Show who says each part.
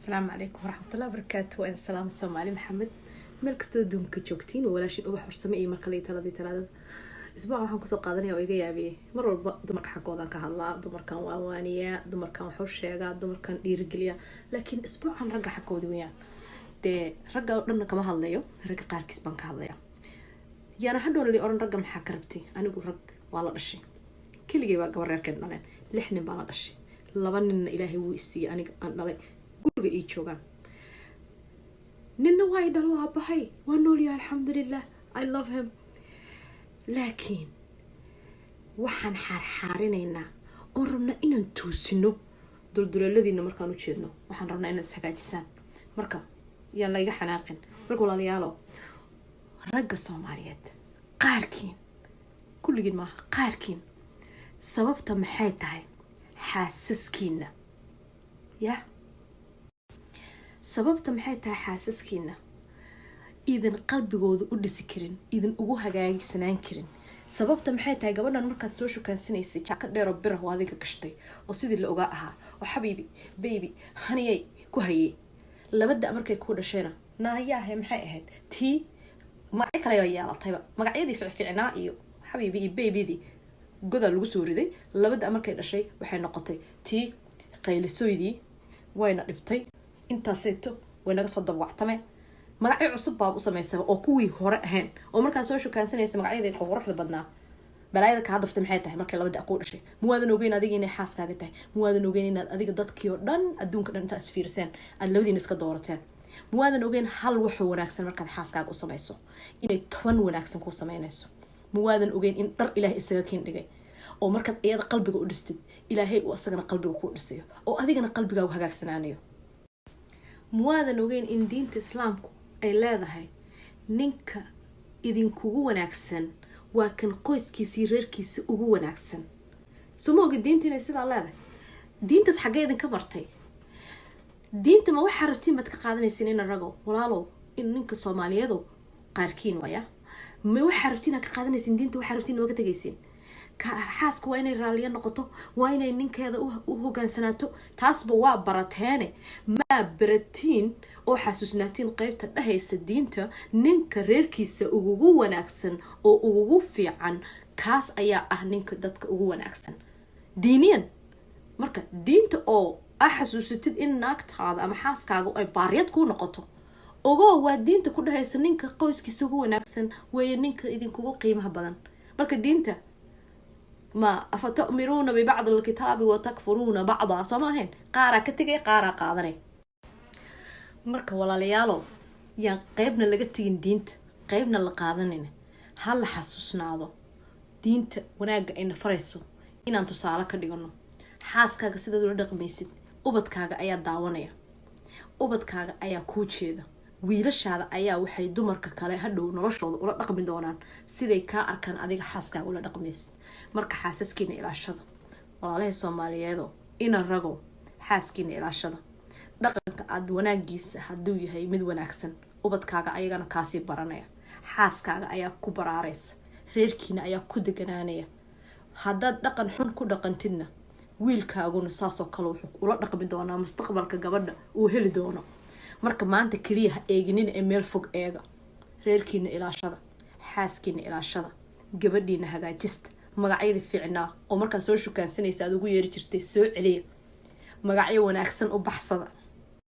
Speaker 1: السلام عليكم ورحمة الله وبركاته. وإن السلام السومالي محمد ملك استوديوم كجوكتين ولا شيء أبو حرسمي أي مركلي ثلاثة أسبوع وحنا كسو قادني أو إيجي أبي مرة دمر حقودا كهلا دمر كان وانية دمر كان حوشيغا دمر كان ديرجليا لكن أسبوع عن رجع حقودي ويان ده رجع لنا كما هالليو رجع قاركس بنك هالليو يعني حدون اللي أورن رجع محكربتي أنا أقول رج والله الشيء كل جيبا قبر يركن لنا لحن بالله الشيء لبنن إلهي ويسي أنا لي guriga ii joogaan ninna waa dhalo waa baxay waa noolyahay alxamdulillah I love him laakiin waxaan xaarinaynaa oo rabnaa inaan toosino dulduleeladiina markaan u jeedno waxaan rabnaa inaad isagaajisaan marka yaan la iga xanaaqin marka walaalayaalo ragga Soomaaliyeed qaarkiin kulligiin ma qaarkiin sababta maxay tahay xaasaskiina ya sababta maxay tahay xaasaskiina idin qalbigooda u dhisi karin idin ugu hagaagsanaan karin sababta maxay tahay gabadhan markaad soo shukaansanaysid jaakad dheer oo bir ah oo adiga gashtay oo sidii la ogaa ahaa oo xabiibi baby honey ku hayay labada markay ku dhashayna naayaha maxay ahayd tii magac kale ayaa yeelatayba magacyadii fiicnaa iyo xabiibi iyo babydi goda lagu soo riday labada markay dhashay waxay noqotay tii qaylisoydii wayna dhibtay intaasayto way naga soo dabwactame magacyo cusub baab u sameysay oo kuwii hore ahayn oo markaa soo shukaansanaysa magacyadeeda quruxda badnaa balaayada ka hadafta maxay tahay markay labada ku dhashay muwaadan ogeyn adiga inay xaaskaaga tahay muwaadan ogeyn inaad adiga dadkii oo dhan adduunka dhan inta isfiirsan aad labadiina iska doorateen muwaadan ogeyn hal wax wanaagsan markaad xaaskaaga u samayso inay 10 wanaagsan ku sameynayso muwaadan ogeyn in dhar ilaahay isaga keen dhigay oo markaad iyada qalbiga u dhistid ilaahay uu asagana qalbiga ku dhisayo oo adigana qalbiga u hagaagsanaanayo muwaadan ogeyn in diinta islaamku ay leedahay ninka idinkugu wanaagsan waa kan qoyskiisa reerkiisa ugu wanaagsan sumooga diinta inay sidaa leedahay diintaas xagee idinka martay diinta ma waxa rabtiin mad ka qaadanaysin in rago walaalow in ninka Soomaaliyeed qaarkiin waya ma waxa rabtiin ka qaadanaysin diinta waxa rabtiin uga tagaysin xaasku waa inay raaliyo noqoto waa inay ninkeeda u hoggaansanaato taasba waa barateene ma baratiin oo xasuusnaatiin qaybta dhahaysa diinta ninka reerkiisa ugu wanaagsan oo ugu fiican kaas ayaa ah ninka dadka ugu wanaagsan diiniyan marka diinta oo xasuusatid in naagtaada ama xaaskaaga ay baariyad ku noqoto ogo waa diinta ku dhahaysa ninka qoyskiisa ugu wanaagsan way ninka idinkugu qiimaha badan marka diinta ما أفتؤمرون ببعض الكتاب وتكفرون بعضا سماهن قارا كتجي قارا قادني مركا ولا ليالو يا قيبنا لقتين دينت قيبنا اللي قادنين هل حسسنا هذا دينت وناق إن فريسو إن أنتو سالك ديقولنا حاس كاغا سيدا دول دقميسيد وبد كاغا أيا داوانيا وبد كاغا أيا كوتشيدا wiilasha ayaa waxay dumarka kale hadhow noloshooda ula dhaqmi doonaan siday ka arkaan adiga xaaska ula dhaqmaysid marka xaasaskiina ilaashada walaalaha Soomaaliyeed ina rago xaaskiina ilaashada dhaqanka aad wanaagiisa haduu yahay mid wanaagsan ubadkaaga ayagana kaasi baranaya xaaskaaga ayaa ku baraaraysa reerkiina ayaa ku deganaanaya haddaad dhaqan xun ku dhaqantidna wiilkaaguna saasoo kale wuxuu ula dhaqmi doonaa mustaqbalka gabadha uu heli doono marka maanta kaliya eegnina ee meel fog eega reerkiina ilaashada xaaskiina ilaashada gabadhiina hagaajista magacyada fiicnaa oo marka soo shukaansanaysa aad ugu yeeri jirtay soo celiya magacyo wanaagsan u baxsada